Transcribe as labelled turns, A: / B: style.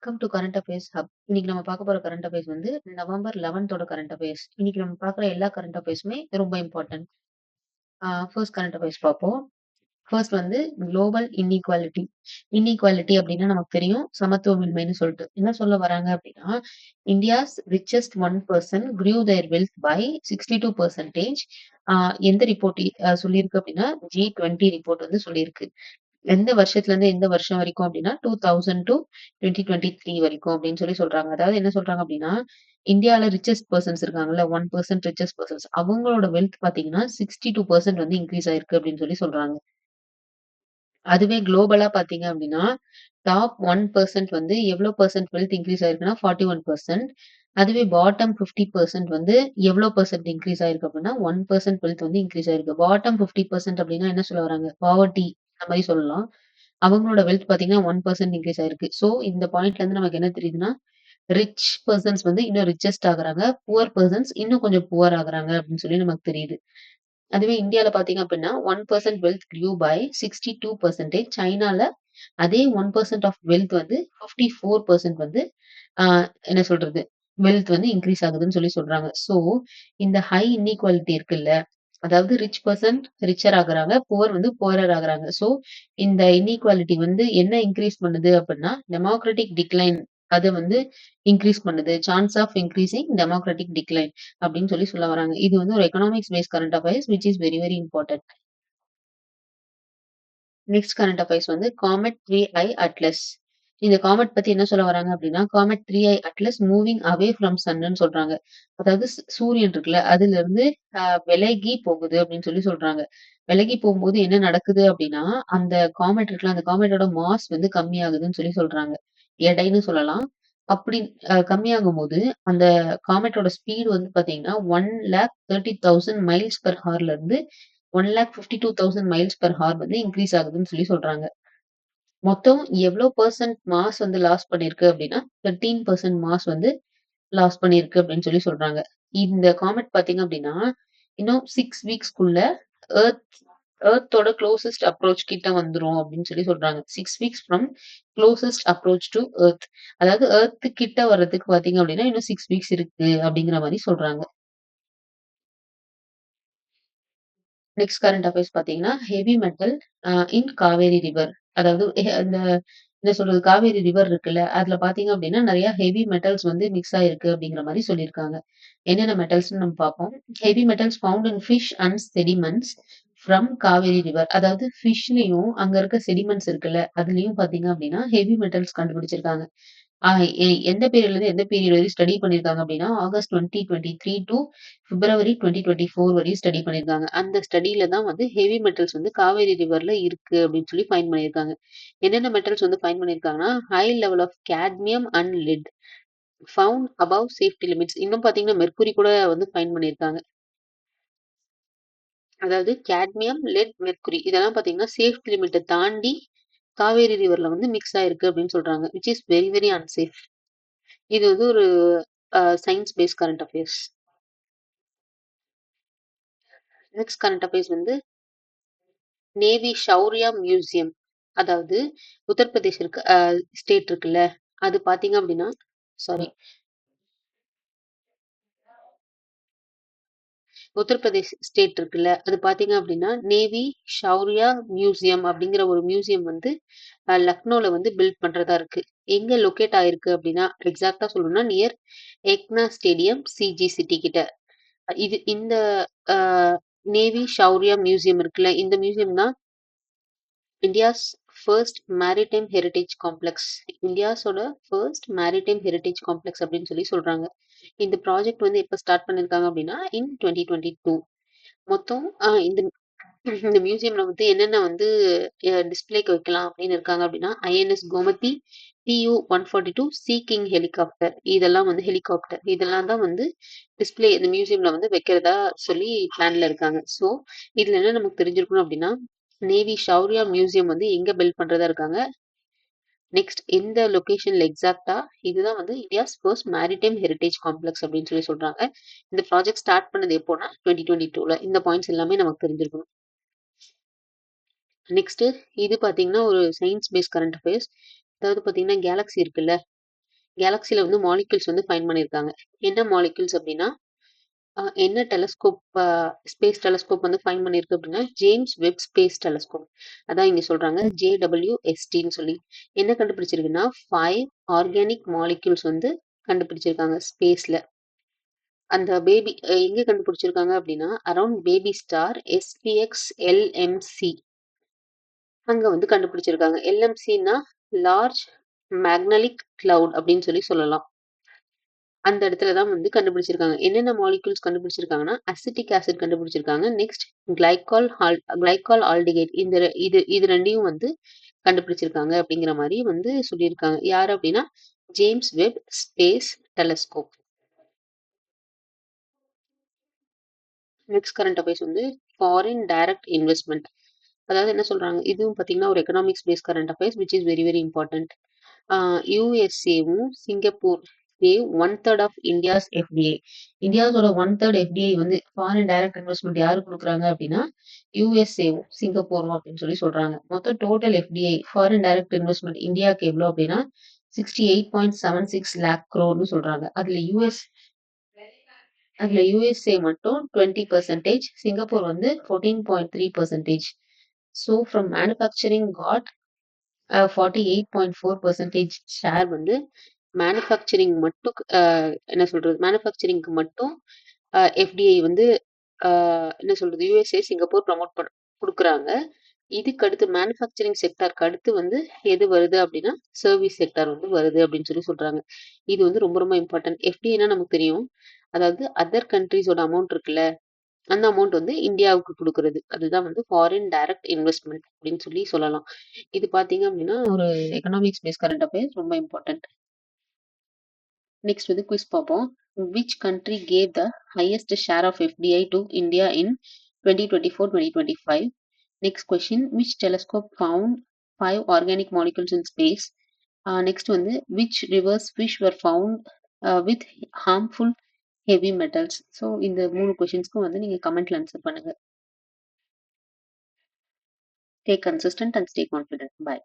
A: Welcome to current affairs hub. இன்னைக்கு நம்ம பார்க்க போற கரண்ட் அஃபேர்ஸ் வந்து நவம்பர் 11th கரண்ட் அஃபேர்ஸ். இன்னைக்கு நம்ம பார்க்குற எல்லா கரண்ட் அஃபேர்ஸுமே ரொம்ப இம்பார்ட்டன்ட். ஃபர்ஸ்ட் கரண்ட் அஃபேர்ஸ் பார்ப்போம். ஃபர்ஸ்ட் வந்து குளோபல் இன்இக்வாலிட்டி. இன்இக்வாலிட்டி அப்படின்னா நமக்கு தெரியும் சமத்துவமின்மைன்னு சொல்லிட்டு. என்ன சொல்ல வராங்க அப்படின்னா, India's richest 1% grew their wealth by 62%. எந்த ரிப்போர்ட் சொல்லியிருக்கு அப்படின்னா G20 ரிப்போர்ட் வந்து சொல்லியிருக்கு. எந்த வருஷத்துல இருந்து எந்த வருஷம் வரைக்கும் அப்படின்னா 2000 to 2023 வரைக்கும் அப்படின்னு சொல்லி சொல்றாங்க. அதாவது என்ன சொல்றாங்க அப்படின்னா, இந்தியால ரிச்சஸ்ட் பெர்சன்ஸ் இருக்காங்கல்ல 1% ரிச்சஸ்ட் பெர்சன்ஸ் அவங்களோட வெல்த் பாத்தீங்கன்னா 62% வந்து இன்க்ரீஸ் ஆயிருக்கு அப்படின்னு சொல்லி சொல்றாங்க. அதுவே குளோபலா பாத்தீங்க அப்படின்னா டாப் 1% வந்து எவ்வளவு பெர்சன்ட் வெல்த் இன்க்ரீஸ் ஆயிருக்குன்னா 41%. அதுவே பாட்டம் 50% வந்து எவ்வளவு பெர்சன்ட் இன்க்ரீஸ் ஆயிருக்கு அப்படின்னா 1% வெல்த் வந்து இன்க்ரீஸ் ஆயிருக்கு. பாட்டம் 50% அப்படின்னா என்ன சொல்ல வராங்க, பாவர்ட்டி அந்த மாதிரி சொல்லலாம். அவங்களோட வெல்த் பாத்தீங்கன்னா 1% இன்க்ரீஸ் ஆயிருக்கு. சோ இந்த பாயிண்ட்ல இருந்து நமக்கு என்ன தெரியுதுன்னா, ரிச் பெர்சன்ஸ் வந்து இன்னும் ரிச்சஸ்ட் ஆகுறாங்க, புவர் பெர்சன்ஸ் இன்னும் கொஞ்சம் புவர் ஆகுறாங்க அப்படின்னு சொல்லி நமக்கு தெரியுது. அதுவே இந்தியால பாத்தீங்க அப்படின்னா 1% வெல்த் grew by 62%. சைனால அதே 1% ஆஃப் வெல்த் வந்து 54% வந்து என்ன சொல்றது, வெல்த் வந்து இன்க்ரீஸ் ஆகுதுன்னு சொல்லி சொல்றாங்க. சோ இந்த ஹை இன்இக்வாலிட்டி இருக்குல்ல, அதாவது ரிச் பெர்சன் ரிச்சர் ஆகுறாங்க, புவர் வந்து புவரர் ஆகுறாங்க. சோ இந்த இன்இக்வாலிட்டி வந்து என்ன இன்க்ரீஸ் பண்ணுது அப்படின்னா டெமோக்ராட்டிக் டிக்ளைன் அது வந்து இன்க்ரீஸ் பண்ணுது. Chance of increasing democratic decline அப்படின்னு சொல்லி சொல்ல வராங்க. இது வந்து ஒரு economics base current affairs which is very very important. Next current affairs வந்து காமெட் 3i அட்லஸ். இந்த காமெட் பத்தி என்ன சொல்ல வராங்க அப்படின்னா, comet 3i Atlas moving away from சன்னு சொல்றாங்க. அதாவது சூரியன் இருக்குல்ல அதுல இருந்து விலகி போகுது அப்படின்னு சொல்லி சொல்றாங்க. விலகி போகும்போது என்ன நடக்குது அப்படின்னா, அந்த காமெட் இருக்குல்ல அந்த காமெட்டோட மாஸ் வந்து கம்மியாகுதுன்னு சொல்லி சொல்றாங்க. எடைன்னு சொல்லலாம். அப்படி கம்மியாகும் போது அந்த காமெட்டோட ஸ்பீடு வந்து பாத்தீங்கன்னா 1,30,000 மைல்ஸ் பெர் ஹார்ல இருந்து 1,52,000 மைல்ஸ் பெர் ஹார் வந்து இன்க்ரீஸ் ஆகுதுன்னு சொல்லி சொல்றாங்க. மொத்தம் எவ்வளோ பெர்சன்ட் மாஸ் வந்து லாஸ் பண்ணிருக்கு அப்படின்னா 13% மாஸ் வந்து லாஸ் பண்ணிருக்கு அப்படின்னு சொல்லி சொல்றாங்க. இந்த காமெட் பாத்தீங்க அப்படின்னா இன்னும் 6 வீக்ஸ்க்குள்ள எர்த் எர்த்தோட க்ளோசஸ்ட் அப்ரோச் கிட்ட வந்துரும் அப்படின்னு சொல்லி சொல்றாங்க. 6 weeks from closest approach to earth. அதாவது எர்த் கிட்ட வர்றதுக்கு பாத்தீங்க அப்படின்னா இன்னும் 6 வீக்ஸ் இருக்கு அப்படிங்கிற மாதிரி சொல்றாங்க. நெக்ஸ்ட் கரண்ட் அஃபேர்ஸ் பார்த்தீங்கன்னா, ஹெவி மெட்டல் இன் காவேரி ரிவர். அதாவது அந்த என்ன சொல்றது, காவேரி ரிவர் இருக்குல்ல, அதுல பார்த்தீங்க அப்படின்னா, நெறைய ஹெவி மெட்டல்ஸ் வந்து மிக்ஸ் ஆயிருக்கு அப்படிங்கிற மாரி சொல்லியிருக்காங்க. என்னென்ன மெட்டல்ஸ்ன்னு நம்ம பார்ப்போம். Heavy metals found in fish and sediments from Kaveri river. அதாவது ஃபிஷ்லயும் அங்க இருக்க செடிமெண்ட்ஸ் இருக்குல்ல, அதுலயும் பார்த்தீங்க அப்படின்னா, ஹெவி மெட்டல்ஸ் கண்டுபிடிச்சிருக்காங்க. ஆ எந்த பீரியட்லருந்து எந்த பீரியட் வரையும் ஸ்டடி பண்ணியிருக்காங்க அப்படின்னா, ஆகஸ்ட் 2023 டூ பிப்ரவரி 2024 வரையும் ஸ்டடி பண்ணியிருக்காங்க. அந்த ஸ்டடில தான் வந்து ஹெவி மெட்டல்ஸ் வந்து காவேரி ரிவர்ல இருக்கு அப்படின்னு சொல்லி ஃபைண்ட் பண்ணியிருக்காங்க. என்னென்ன மெட்டல்ஸ் வந்து ஃபைண்ட் பண்ணியிருக்காங்கன்னா, high level of cadmium and lead found above safety limits. இன்னும் பார்த்தீங்கன்னா, மெர்க்குரி கூட வந்து ஃபைண்ட் பண்ணியிருக்காங்க. அதாவது கேட்மியம், லெட், மெர்க்குரி இதெல்லாம் பார்த்தீங்கன்னா, சேஃப்டி லிமிட்ட தாண்டி காவேரி ரிவர்ல வந்து மிக்ஸ் ஆயிருக்கு அப்படின்னு சொல்றாங்க. Which is very very unsafe. இது வந்து ஒரு science paste current affairs. Next current affairs வந்து நேவி ஷௌரியா மியூசியம். அதாவது உத்தரப்பிரதேஷ் இருக்கு ஸ்டேட் இருக்குல்ல, அது பாத்தீங்க அப்படின்னா சாரி உத்தரப்பிரதேஷ் ஸ்டேட் இருக்குல்ல, அது பாத்தீங்க அப்படின்னா நேவி ஷௌரியா மியூசியம் அப்படிங்கிற ஒரு மியூசியம் வந்து லக்னோல வந்து பில்ட் பண்றதா இருக்கு. எங்க லொகேட் ஆயிருக்கு அப்படின்னா எக்ஸாக்டா சொல்லணும்னா நியர் எக்னா ஸ்டேடியம் சிஜி சிட்டி கிட்ட. இது இந்த நேவி ஷௌரியா மியூசியம் இருக்குல்ல, இந்த மியூசியம் தான் India's first maritime heritage complex. இந்தியாஸோட ஃபர்ஸ்ட் மேரிடைம் ஹெரிடேஜ் காம்ப்ளெக்ஸ் அப்படின்னு சொல்லி சொல்றாங்க. இந்த ப்ராஜெக்ட் வந்து எப்ப ஸ்டார்ட் பண்ணிருக்காங்க அப்படின்னா இன் 2022. மொத்தம் இந்த இந்த மியூசியம்ல வந்து என்னென்ன வந்து டிஸ்பிளேக்கு வைக்கலாம் அப்படின்னு இருக்காங்க அப்படின்னா INS Gomathi, TU-142 C king helicopter, இதெல்லாம் வந்து ஹெலிகாப்டர் இதெல்லாம் தான் வந்து டிஸ்பிளே இந்த மியூசியம்ல வந்து வைக்கிறதா சொல்லி பிளான்ல இருக்காங்க. ஸோ இதுல என்ன நமக்கு தெரிஞ்சிருக்கணும் அப்படின்னா, நேவி ஷௌரியா மியூசியம் வந்து எங்க பில்ட் பண்றதா இருக்காங்க, நெக்ஸ்ட் எந்த லொகேஷன்ல எக்ஸாக்ட்டா, இதுதான் வந்து India's first maritime heritage complex அப்படின்னு சொல்லி சொல்றாங்க. இந்த ப்ராஜெக்ட் ஸ்டார்ட் பண்ணது எப்போனா 2022ல. இந்த பாயிண்ட்ஸ் எல்லாமே நமக்கு தெரிஞ்சிருக்கணும். நெக்ஸ்ட் இது பாத்தீங்கன்னா ஒரு சயின்ஸ் பேஸ்ட் கரண்ட் அஃபேர்ஸ். அதாவது பாத்தீங்கன்னா கேலக்ஸி இருக்குல்ல, கேலக்ஸில வந்து மாலிக்யூல்ஸ் வந்து ஃபைண்ட் பண்ணியிருக்காங்க. என்ன மாலிக்யூல்ஸ் அப்படின்னா, என்ன டெலஸ்கோப் ஸ்பேஸ் டெலஸ்கோப் வந்து ஃபைண்ட் பண்ணியிருக்கு அப்படின்னா, ஜேம்ஸ் வெப் ஸ்பேஸ் டெலஸ்கோப். அதான் இங்க சொல்றாங்க JWSTன்னு சொல்லி. என்ன கண்டுபிடிச்சிருக்குன்னா, 5 ஆர்கானிக் மாலிக்யூல்ஸ் வந்து கண்டுபிடிச்சிருக்காங்க ஸ்பேஸ்ல. அந்த பேபி எங்க கண்டுபிடிச்சிருக்காங்க அப்படின்னா, around baby star SPX LMC அங்க வந்து கண்டுபிடிச்சிருக்காங்க. LMCன்னா லார்ஜ் மேக்னெலிக் கிளவுட் அப்படின்னு சொல்லலாம். அந்த இடத்துல தான் வந்து கண்டுபிடிச்சிருக்காங்க. என்னென்ன மாலிக்யூல்ஸ் கண்டுபிடிச்சிருக்காங்கன்னா, அசிட்டிக் ஆசிட் கண்டுபிடிச்சிருக்காங்க. நெக்ஸ்ட் கிளைகால் ஆல்டிகைட் இது 2யும் வந்து கண்டுபிடிச்சிருக்காங்க அப்படிங்கிற மாரி வந்து சொல்லியிருக்காங்க. யாரு அப்படின்னா, James Webb Space Telescope. Next current affairs வந்து ஃபாரின் டைரக்ட் இன்வெஸ்ட்மென்ட். அதாவது என்ன சொல்றாங்க, இதுவும் பார்த்தீங்கன்னா ஒரு economics base current affairs which is very very important. யுஎஸ்ஏவும் Singapore one third of India's FDI. இந்தியாவோட ஒன் தேர்ட் எஃப்டிஐ வந்து ஃபாரின் டைரக்ட் இன்வெஸ்ட்மெண்ட் யாரு கொடுக்குறாங்க அப்படின்னா, யுஎஸ்ஏவும் சிங்கப்பூரும் அப்படின்னு சொல்றாங்க. மொத்தம் total FDI foreign direct investment இந்தியாவுக்கு எவ்வளோ அப்படின்னா 68.76 லேக் crore சொல்றாங்க. அதுல யுஎஸ்ஏ மட்டும் 20%, சிங்கப்பூர் வந்து 14.3%. So from manufacturing got 48.4% share வந்து மேனுஃபேக்சரிங் மட்டும் என்ன சொல்றது, மேனுஃபேக்சரிங்க்கு மட்டும் எஃப்டிஐ வந்து என்ன சொல்றது, யுஎஸ்ஏ சிங்கப்பூர் ப்ரமோட் கொடுக்குறாங்க. இதுக்கு அடுத்து மேனுஃபேக்சரிங் செக்டாருக்கு அடுத்து வந்து எது வருது அப்படின்னா, சர்வீஸ் செக்டார் வந்து வருது அப்படின்னு சொல்றாங்க. இது வந்து ரொம்ப ரொம்ப இம்பார்ட்டன்ட். எஃப்டிஐனா நமக்கு தெரியும். அதாவது அதர் கண்ட்ரீஸோட அமௌண்ட் இருக்குல்ல, அந்த அமௌண்ட் வந்து இந்தியாவுக்கு குடுக்குறது. அதுதான் வந்து ஃபாரின் டைரக்ட் இன்வெஸ்ட்மென்ட் அப்படின்னு சொல்லலாம். இது பார்த்தீங்க அப்படின்னா, ஒரு எக்கனாமிக்ஸ் பேஸ் கரண்ட் அஃபேர்ஸ் ரொம்ப இம்பார்ட்டன்ட். நெக்ஸ்ட் வந்து குவிஸ் பார்ப்போம். Which country gave the highest share of FDI to India in 2024-2025? Next question, which telescope found 5 organic molecules in space? Next வந்து which rivers fish were found with harmful heavy metals? So இந்த 3 கொஷின்ஸ்க்கும் வந்து நீங்க கமெண்ட்ல answer பண்ணுங்க. Stay consistent and stay confident. Bye.